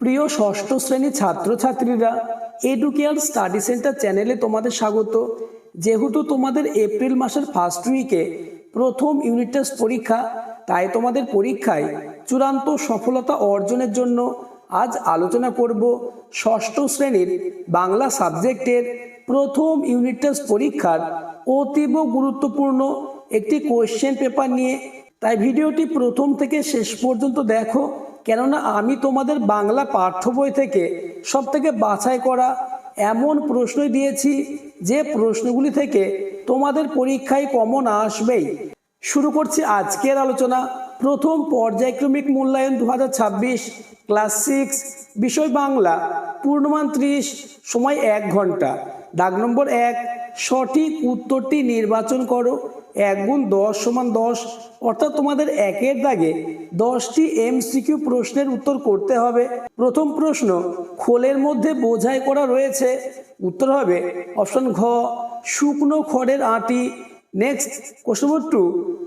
প্রিয় ষষ্ঠ শ্রেণীর ছাত্রছাত্রীরা, এডুকেয়ার স্টাডি সেন্টার চ্যানেলে তোমাদের স্বাগত। যেহেতু তোমাদের এপ্রিল মাসের ফার্স্ট উইকে প্রথম ইউনিট টেস্ট পরীক্ষা, তাই তোমাদের পরীক্ষায় চূড়ান্ত সফলতা অর্জনের জন্য আজ আলোচনা করব ষষ্ঠ শ্রেণীর বাংলা সাবজেক্টের প্রথম ইউনিট টেস্ট পরীক্ষার অতীব গুরুত্বপূর্ণ একটি কোয়েশ্চেন পেপার নিয়ে। তাই ভিডিওটি প্রথম থেকে শেষ পর্যন্ত দেখো, কেননা আমি তোমাদের বাংলা পাঠ্য বই থেকে সবথেকে বাছাই করা এমন প্রশ্নই দিয়েছি যে প্রশ্নগুলি থেকে তোমাদের পরীক্ষায় কমন আসবেই। শুরু করছি আজকের আলোচনা। প্রথম পর্যায়ক্রমিক মূল্যায়ন 2026, ক্লাস 6, বিষয় বাংলা, পূর্ণমান 30, সময় 1 ঘন্টা। দাগ নম্বর 1, সঠিক উত্তরটি নির্বাচন করো। 1 গুণ 10 সমান 10, অর্থাৎ তোমাদের একের দাগে 10টি এমসিকিউ প্রশ্নের উত্তর করতে হবে। প্রথম প্রশ্ন, খোলের মধ্যে বোঝাই করা রয়েছে। উত্তর হবে অপশন ঘ, শুকনো খড়ের আঁটি। নেক্সট কোশ্চেন নম্বর 2,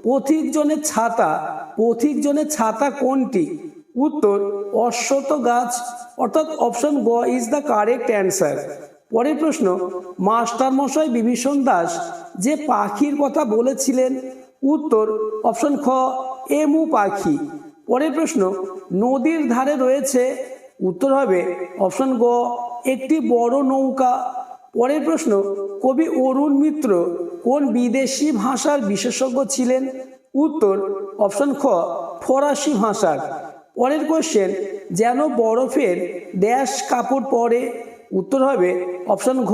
পথিকজনের ছাতা। পথিকজনের ছাতা কোনটি? উত্তর অশ্বত্থ গাছ, অর্থাৎ অপশন গ ইজ দ্য কারেক্ট অ্যান্সার। পরের প্রশ্ন, মাস্টার মশাই বিভীষণ দাস যে পাখির কথা বলেছিলেন। উত্তর অপশন খ, এমু পাখি। পরের প্রশ্ন, নদীর ধারে রয়েছে। উত্তর হবে অপশন গ, একটি বড় নৌকা। পরের প্রশ্ন, কবি অরুণ মিত্র কোন বিদেশি ভাষার বিশেষজ্ঞ ছিলেন? উত্তর অপশন খ, ফরাসি ভাষার। পরের কোশ্চেন, যেন বরফের ড্যাশ কাপড় পরে। উত্তর হবে অপশন ঘ,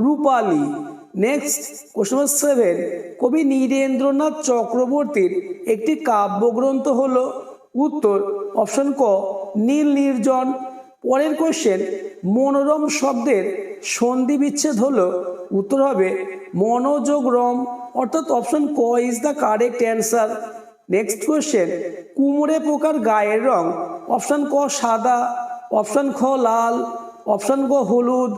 রূপালী। নেক্সট কোশ্চেন নম্বর 7, কবি নীরেন্দ্রনাথ চক্রবর্তীর একটি কাব্যগ্রন্থ হলো। উত্তর অপশন ক, নীল নির্জন। পরের কোশ্চেন, মনোরম শব্দের সন্ধি বিচ্ছেদ হলো। উত্তর হবে মনোযোগ রম, অর্থাৎ অপশন ক is the correct answer. Next question, কুমড়ে পোকার গায়ের রং। অপশন ক সাদা, অপশন খ লাল, অপশন গ হলুদ,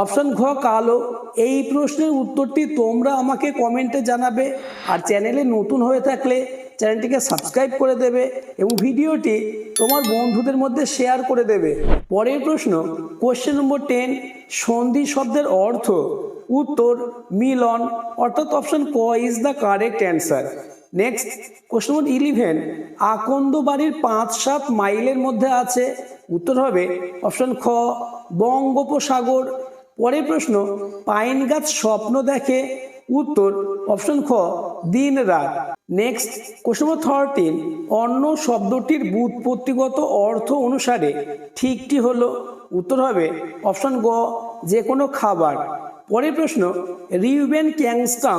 অপশন ঘ কালো। এই প্রশ্নের উত্তরটি তোমরা আমাকে কমেন্টে জানাবে। আর চ্যানেলে নতুন হয়ে থাকলে চ্যানেলটিকে সাবস্ক্রাইব করে দেবে এবং ভিডিওটি তোমার বন্ধুদের মধ্যে শেয়ার করে দেবে। পরের প্রশ্ন, কোশ্চেন নম্বর 10, সন্ধি শব্দের অর্থ। উত্তর মিলন, অর্থাৎ অপশন ক is the correct answer. Next question number 11, আকন্দ বাড়ির 5-7 মাইলের মধ্যে আছে। উত্তর হবে অপশন খ, বঙ্গোপসাগর। পরের প্রশ্ন, পাইন গাছ স্বপ্ন দেখে। উত্তর অপশন খ, দিন রাত। নেক্সট কোশ্চেন নম্বর 13, অন্ন শব্দটির ব্যুৎপত্তিগত অর্থ অনুসারে ঠিকটি হলো। উত্তর হবে অপশন গ, যে কোনো খাবার। পরের প্রশ্ন, রিউবেন ক্যাংস্টাং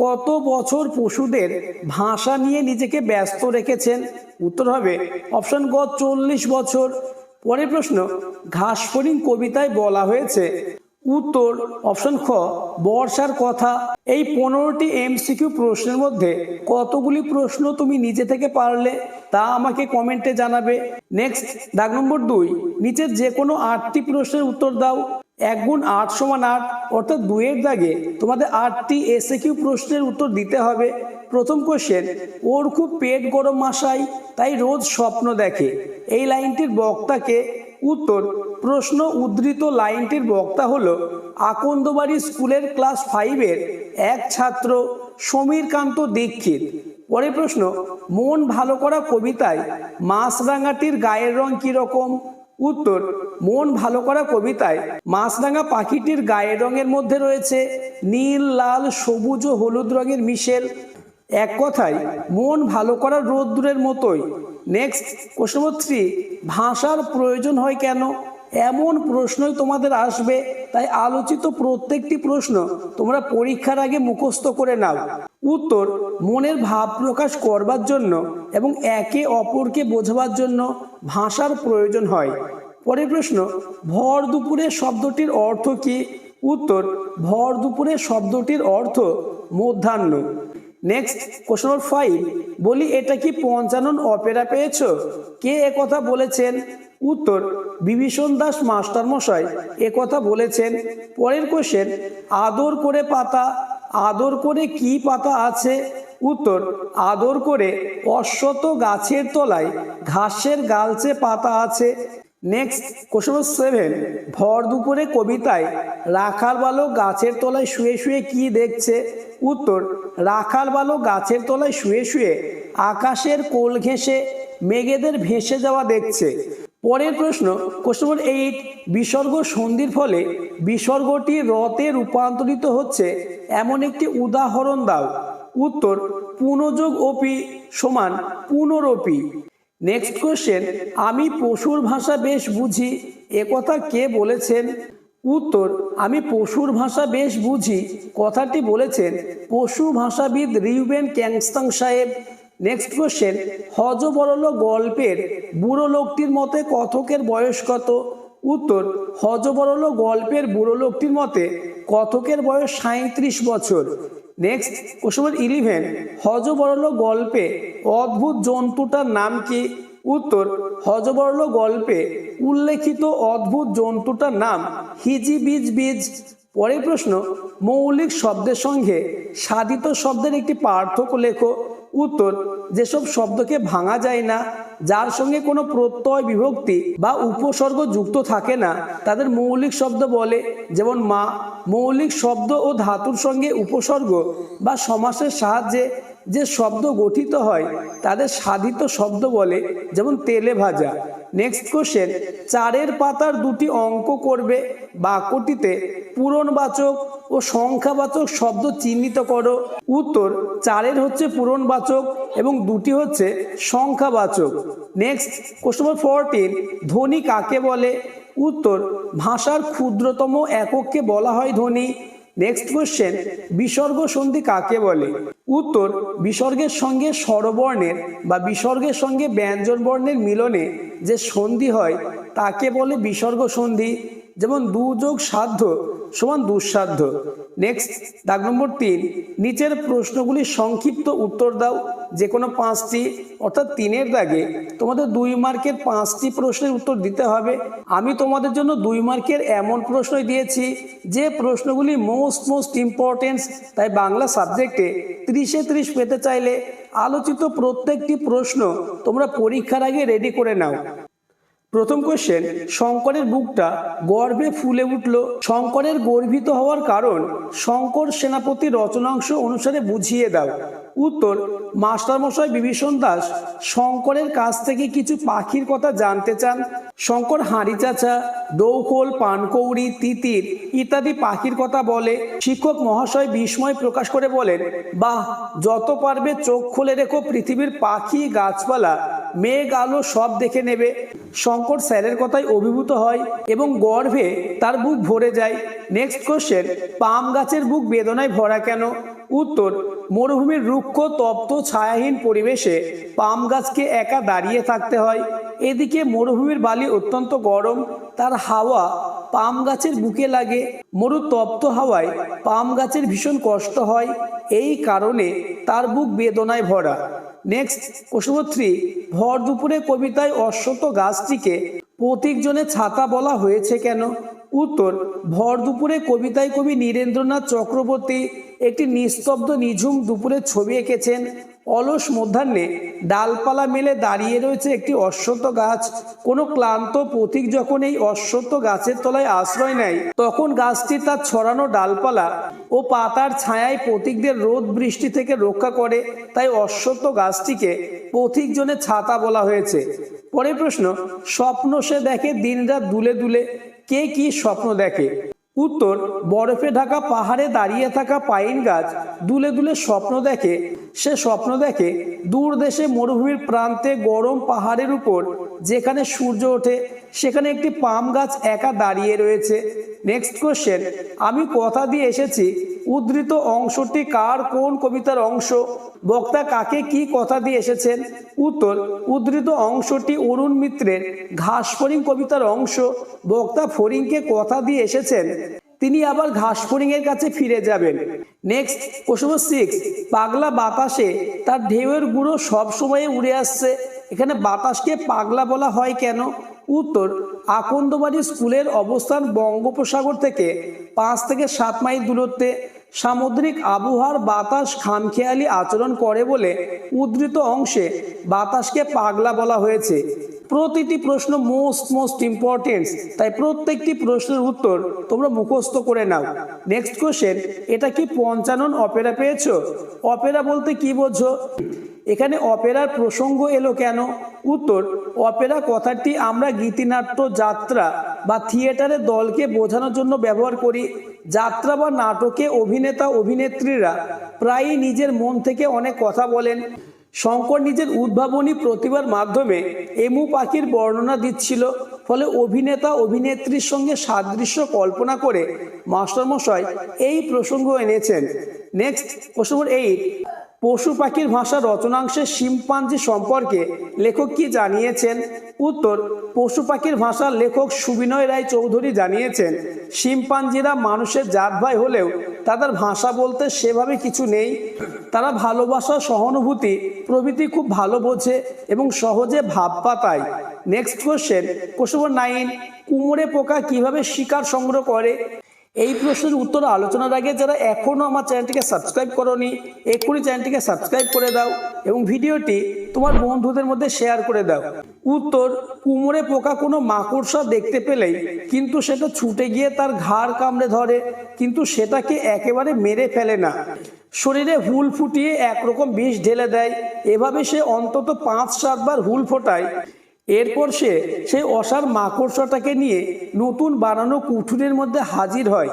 কত বছর পশুদের ভাষা নিয়ে নিজেকে ব্যস্ত রেখেছেন? উত্তর হবে অপশন গ, 40 বছর। পরের প্রশ্ন, ঘাসফড়িং কবিতায় বলা হয়েছে। উত্তর অপশন খ, বর্ষার কথা। এই 15টি এমসিকিউ প্রশ্নের মধ্যে কতগুলি প্রশ্ন তুমি নিজে থেকে পারলে তা আমাকে কমেন্টে জানাবে। নেক্সট দাগ নম্বর 2, নিচের যে কোনো 8টি প্রশ্নের উত্তর দাও। 1 গুণ 8 সমান 8, অর্থাৎ 2 এর দাগে তোমাদের 8টি এসএকিউ প্রশ্নের উত্তর দিতে হবে। প্রথম কোশ্চেন, ওর খুব পেট গরম মশাই, তাই রোজ স্বপ্ন দেখে। এই লাইনটির বক্তাকে? উত্তর প্রশ্ন উদ্ধৃত লাইনটির বক্তা হলো আকন্দবাড়ি স্কুলের ক্লাস 5-এর এক ছাত্র সমীরকান্ত দীক্ষিত। পরের প্রশ্ন, মন ভালো করা কবিতায় মাছরাঙাটির গায়ের রং কি রকম? উত্তর মন ভালো করা কবিতায় মাছরাঙা পাখিটির গায়ের রঙের মধ্যে রয়েছে নীল, লাল, সবুজ ও হলুদ রঙের মিশেল। এক কথায় মন ভালো করার রোদ্দুরের মতোই। নেক্সট কোশ্চেন নম্বর 3, ভাষার প্রয়োজন হয় কেন? এমন প্রশ্নই তোমাদের আসবে, তাই আলোচিত প্রত্যেকটি প্রশ্ন তোমরা পরীক্ষার আগে মুখস্থ করে নাও। উত্তর মনের ভাব প্রকাশ করবার জন্য এবং একে অপরকে বোঝাবার জন্য ভাষার প্রয়োজন হয়। পরের প্রশ্ন, ভর দুপুরে শব্দটির অর্থ কি? উত্তর ভর দুপুরে শব্দটির অর্থ মধ্যাহ্ন। নেক্সট কোশ্চেন নম্বর 5, বলি এটা কি পঞ্চানন অপেরা পেয়েছ? কে একথা বলেছেন? উত্তর বিভীষণ দাস মাস্টার মশাই একথা বলেছেন। পরের কোশ্চেন, আদর করে পাতা। আদর করে কি পাতা আছে? উত্তর আদর করে অশ্বত্থ গাছের তলায় ঘাসের গালচে পাতা আছে। নেক্সট কোশ্চেন নম্বর 7, ভর দুপুরে কবিতায় রাখাল বালক গাছের তলায় শুয়ে শুয়ে কি দেখছে? উত্তর, রাখাল বালক গাছের তলায় শুয়ে শুয়ে আকাশের কোল ঘেঁষে মেঘেদের ভেসে যাওয়া দেখছে। পরের প্রশ্ন কোশ্চেন নম্বর 8, বিসর্গ সন্ধির ফলে বিসর্গটি রতে রূপান্তরিত হচ্ছে এমন একটি উদাহরণ দাও। উত্তর, পুনযোগ অপি সমান পুনরপি। নেক্সট কোশ্চেন, আমি পশুর ভাষা বেশ বুঝি, একথা কে বলেছেন? উত্তর, আমি পশুর ভাষা বেশ বুঝি কথাটি বলেছেন পশু ভাষাবিদ রিউবেন ক্যাংস্তাং সাহেব। নেক্সট কোশ্চেন, হযবরল গল্পের বুড়ো লোকটির মতে কথকের বয়স কত? উত্তর, হযবরল গল্পের বুড়ো লোকটির মতে কথকের বয়স 37 বছর। নেক্সট কোশ্চেন নম্বর 11, হযবরল গল্পে অদ্ভুত জন্তুটার নাম কি? উত্তর, হযবরল গল্পে উল্লেখিত অদ্ভুত জন্তুটার নাম হিজিবিজবিজ। পরের প্রশ্ন, মৌলিক শব্দের সঙ্গে সাধিত শব্দের একটি পার্থক্য লেখো। উত্তর, যেসব শব্দকে ভাঙা যায় না, যার সঙ্গে কোনো প্রত্যয় বিভক্তি বা উপসর্গ যুক্ত থাকে না, তাদের মৌলিক শব্দ বলে। যেমন মা। মৌলিক শব্দ ও ধাতুর সঙ্গে উপসর্গ বা সমাসের সাহায্যে যে শব্দ গঠিত হয় তাদের সাধিত শব্দ বলে, যেমন তেলে ভাজা। নেক্সট কোশ্চেন, 4 পাতার দুটি অঙ্ক করবে, বাক্যটিতে পূরণবাচক ও সংখ্যাবাচক শব্দ চিহ্নিত করো। উত্তর, 4 হচ্ছে পূরণবাচক এবং 2টি হচ্ছে সংখ্যাবাচক। নেক্সট কোশ্চেন নম্বর 14, ধ্বনি কাকে বলে? উত্তর, ভাষার ক্ষুদ্রতম একককে বলা হয় ধ্বনি। নেক্সট কোশ্চেন, বিসর্গ সন্ধি কাকে বলে? উত্তর, বিসর্গের সঙ্গে স্বরবর্ণের বা বিসর্গের সঙ্গে ব্যঞ্জন বর্ণের মিলনে যে সন্ধি হয় তাকে বলে বিসর্গ সন্ধি। যেমন 2 যোগ সাধ্য সমান দুঃসাধ্য। নেক্সট দাগ নম্বর 3, নিচের প্রশ্নগুলির সংক্ষিপ্ত উত্তর দাও, যে কোনো 5টি, অর্থাৎ 3-এর দাগে তোমাদের 2 মার্কের 5টি প্রশ্নের উত্তর দিতে হবে। আমি তোমাদের জন্য 2 মার্কের এমন প্রশ্নই দিয়েছি যে প্রশ্নগুলি মোস্ট ইম্পর্টেন্ট। তাই বাংলা সাবজেক্টে 30-এ 30 পেতে চাইলে আলোচিত প্রত্যেকটি প্রশ্ন তোমরা পরীক্ষার আগে রেডি করে নাও। প্রথম কোশ্চেন, শঙ্করের বুকটা গর্বে ফুলে উঠল, শঙ্করের গর্বিত হওয়ার কারণ শঙ্কর সেনাপতি রচনাংশ অনুসারে বুঝিয়ে দাও। উত্তর, মাস্টারমশাই বিভীষণ দাস শঙ্করের কাছ থেকে কিছু পাখির কথা জানতে চান। শঙ্কর হাঁড়ি চাচা, দৌকোল, পানকৌড়ি, তিতির ইত্যাদি পাখির কথা বলে। শিক্ষক মহাশয় বিস্ময় প্রকাশ করে বলেন, বাহ, যত পারবে চোখ খুলে রেখো, পৃথিবীর পাখি, গাছপালা, মেঘ, আলো সব দেখে নেবে। শঙ্কর স্যারের কথায় অভিভূত হয় এবং গর্বে তার বুক ভরে যায়। নেক্সট কোশ্চেন, পাম গাছের বুক বেদনায় ভরা কেন? উত্তর, মরুভূমির রুক্ষ তপ্ত ছায়াহীন পরিবেশে পাম গাছকে একা দাঁড়িয়ে থাকতে হয়। এদিকে মরুভূমির বালি অত্যন্ত গরম, তার হাওয়া পাম গাছের বুকে লাগে। মরু তপ্ত হাওয়ায় পাম গাছের ভীষণ কষ্ট হয়, এই কারণে তার বুক বেদনায় ভরা। নেক্সট কোশ্চেন নম্বর 3, ভর দুপুরে কবিতায় অশ্বত্থ গাছটিকে প্রতীকজনে ছাতা বলা হয়েছে কেন? উত্তর, ভর দুপুরে কবিতায় কবি নীরেন্দ্রনাথ চক্রবর্তী একটি নিস্তব্ধ নিঝুম দুপুরের ছবি এঁকেছেন। অলস মধ্যাহ্নে ডালপালা মেলে দাঁড়িয়ে রয়েছে একটি অশ্বত্থ গাছ। কোনো ক্লান্ত পথিক যখন এই অশ্বত্থ গাছের তলায় আশ্রয় নেয়, তখন গাছটি তার ছড়ানো ডালপালা ও পাতার ছায়ায় পথিকদের রোদ বৃষ্টি থেকে রক্ষা করে। তাই অশ্বত্থ গাছটিকে পথিকজনে ছাতা বলা হয়েছে। পরের প্রশ্ন, স্বপ্ন সে দেখে দিনরাত দুলে দুলে, কে কি স্বপ্ন দেখে? উত্তর, বরফে ঢাকা পাহাড়ে দাঁড়িয়ে থাকা পাইন গাছ দুলে দুলে স্বপ্ন দেখে। সে স্বপ্ন দেখে দূর দেশে মরুভূমির প্রান্তে গরম পাহাড়ের উপর যেখানে সূর্য ওঠে সেখানে একটি পাম গাছ একা দাঁড়িয়ে রয়েছে। নেক্সট কোশ্চেন, আমি কথা দিয়ে এসেছি উদ্ধৃত অংশটি কার কোন কবিতার অংশ? বক্তা কাকে কি কথা দিয়ে এসেছেন? উত্তর, উদ্ধৃত অংশটি অরুণ মিত্রের ঘাসফড়িং কবিতার অংশ। বক্তা ফড়িংকে কথা দিয়ে এসেছেন, তিনি আবার ঘাসফড়িং এর কাছে ফিরে যাবেন। নেক্সট কোশ্চেন 6, পাগলা বাতাসে তার ঢেউয়ের গুঁড়ো সব সময় উড়ে আসছে, এখানে বাতাসকে পাগলা বলা হয় কেন? উত্তর, আকন্দবাড়ি স্কুলের অবস্থান বঙ্গোপসাগর থেকে 5 থেকে 7 মাইল দূরত্বে। সামুদ্রিক আবহাওয়ার বাতাস খামখেয়ালি আচরণ করে বলে উদ্ধৃত অংশে বাতাসকে পাগলা বলা হয়েছে। প্রতিটি প্রশ্ন মোস্ট ইম্পর্টেন্ট, তাই প্রত্যেকটি প্রশ্নের উত্তর তোমরা মুখস্থ করে নাও। নেক্সট কোশ্চেন, এটা কি পঞ্চানন অপেরা পেয়েছো? অপেরা বলতে কি বোঝো? এখানে অপেরার প্রসঙ্গ এলো কেন? উত্তর, অপেরা কথাটি আমরা গীতিনাট্য, যাত্রা বা থিয়েটারের দলকে বোঝানোর জন্য ব্যবহার করি। যাত্রা বা নাটকে অভিনেতা অভিনেত্রীরা প্রায়ই নিজের মন থেকে অনেক কথা বলেন। শঙ্কর নিজের উদ্ভাবনী প্রতিভার মাধ্যমে এমু পাখির বর্ণনা দিচ্ছিল, ফলে অভিনেতা অভিনেত্রীর সঙ্গে সাদৃশ্য কল্পনা করে মাস্টারমশাই এই প্রসঙ্গ এনেছেন। নেক্সট কোশ্চেন নম্বর 8, পশু পাখির ভাষা রচনাংশে শিম্পাঞ্জি সম্পর্কে লেখক কি জানিয়েছেন? উত্তর, পশু পাখির ভাষার লেখক সুবিনয় রায় চৌধুরী জানিয়েছেন, শিম্পাঞ্জিরা মানুষের জাত ভাই হলেও তাদের ভাষা বলতে সেভাবে কিছু নেই। তারা ভালোবাসা, সহানুভূতি প্রভৃতি খুব ভালো বোঝে এবং সহজে ভাব পাতায়। নেক্সট কোশ্চেন নম্বর 9, কুমড়ে পোকা কিভাবে শিকার সংগ্রহ করে? এই প্রশ্নের উত্তর আলোচনার আগে যারা এখনো আমার চ্যানেলটিকে সাবস্ক্রাইব করোনি, এক্ষুনি চ্যানেলটিকে সাবস্ক্রাইব করে দাও এবং ভিডিওটি তোমার বন্ধুদের মধ্যে শেয়ার করে দাও। উত্তর, কুমড়ে পোকা কোনো মাকড়সা দেখতে পেলেই কিন্তু সেটা ছুটে গিয়ে তার ঘাড় কামড়ে ধরে, কিন্তু সেটাকে একেবারে মেরে ফেলে না। শরীরে হুল ফুটিয়ে একরকম বিষ ঢেলে দেয়। এভাবে সে অন্তত 5-7 বার হুল ফোটায়। এরপর সে সেই অসার মাকড়সাটাকে নিয়ে নতুন বানানো কুঠুরির মধ্যে হাজির হয়।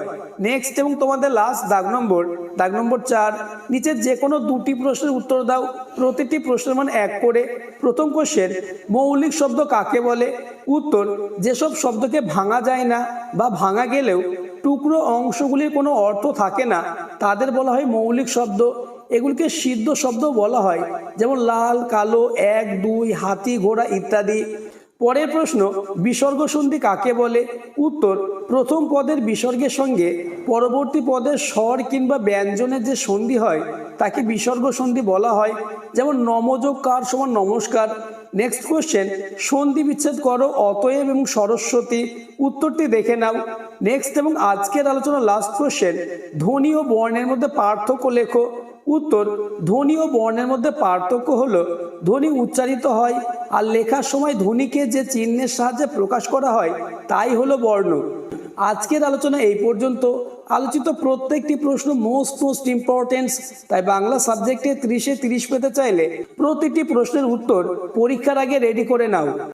নেক্সট এবং তোমাদের লাস্ট দাগ নম্বর 4, নিচের যে কোনো দুটি প্রশ্নের উত্তর দাও। প্রতিটি প্রশ্নের মান 1 করে। প্রথম কোশ্চেন, মৌলিক শব্দ কাকে বলে? উত্তর, যেসব শব্দকে ভাঙা যায় না বা ভাঙা গেলেও টুকরো অংশগুলির কোনো অর্থ থাকে না তাদের বলা হয় মৌলিক শব্দ। এগুলিকে সিদ্ধ শব্দ বলা হয়, যেমন লাল, কালো, 1, 2, হাতি, ঘোড়া ইত্যাদি। পরের প্রশ্ন, বিসর্গ সন্ধি কাকে বলে? উত্তর, প্রথম পদের বিসর্গের সঙ্গে পরবর্তী পদের স্বর কিংবা ব্যঞ্জনের যে সন্ধি হয় তাকে বিসর্গ সন্ধি বলা হয়, যেমন নমযোগ কার সমান নমস্কার। নেক্সট কোশ্চেন, সন্ধি বিচ্ছেদ করো অতএব এবং সরস্বতী। উত্তরটি দেখে নাও। নেক্সট এবং আজকের আলোচনার লাস্ট কোশ্চেন, ধ্বনি ও বর্ণের মধ্যে পার্থক্য লেখো। উত্তর, ধ্বনি ও বর্ণের মধ্যে পার্থক্য হলো ধ্বনি উচ্চারিত হয় আর লেখার সময় ধ্বনিকে যে চিহ্নের সাহায্যে প্রকাশ করা হয় তাই হলো বর্ণ। আজকের আলোচনা এই পর্যন্ত। আলোচিত প্রত্যেকটি প্রশ্ন মোস্ট ইম্পর্টেন্ট, তাই বাংলা সাবজেক্টে 30-এ 30 পেতে চাইলে প্রতিটি প্রশ্নের উত্তর পরীক্ষার আগে রেডি করে নাও।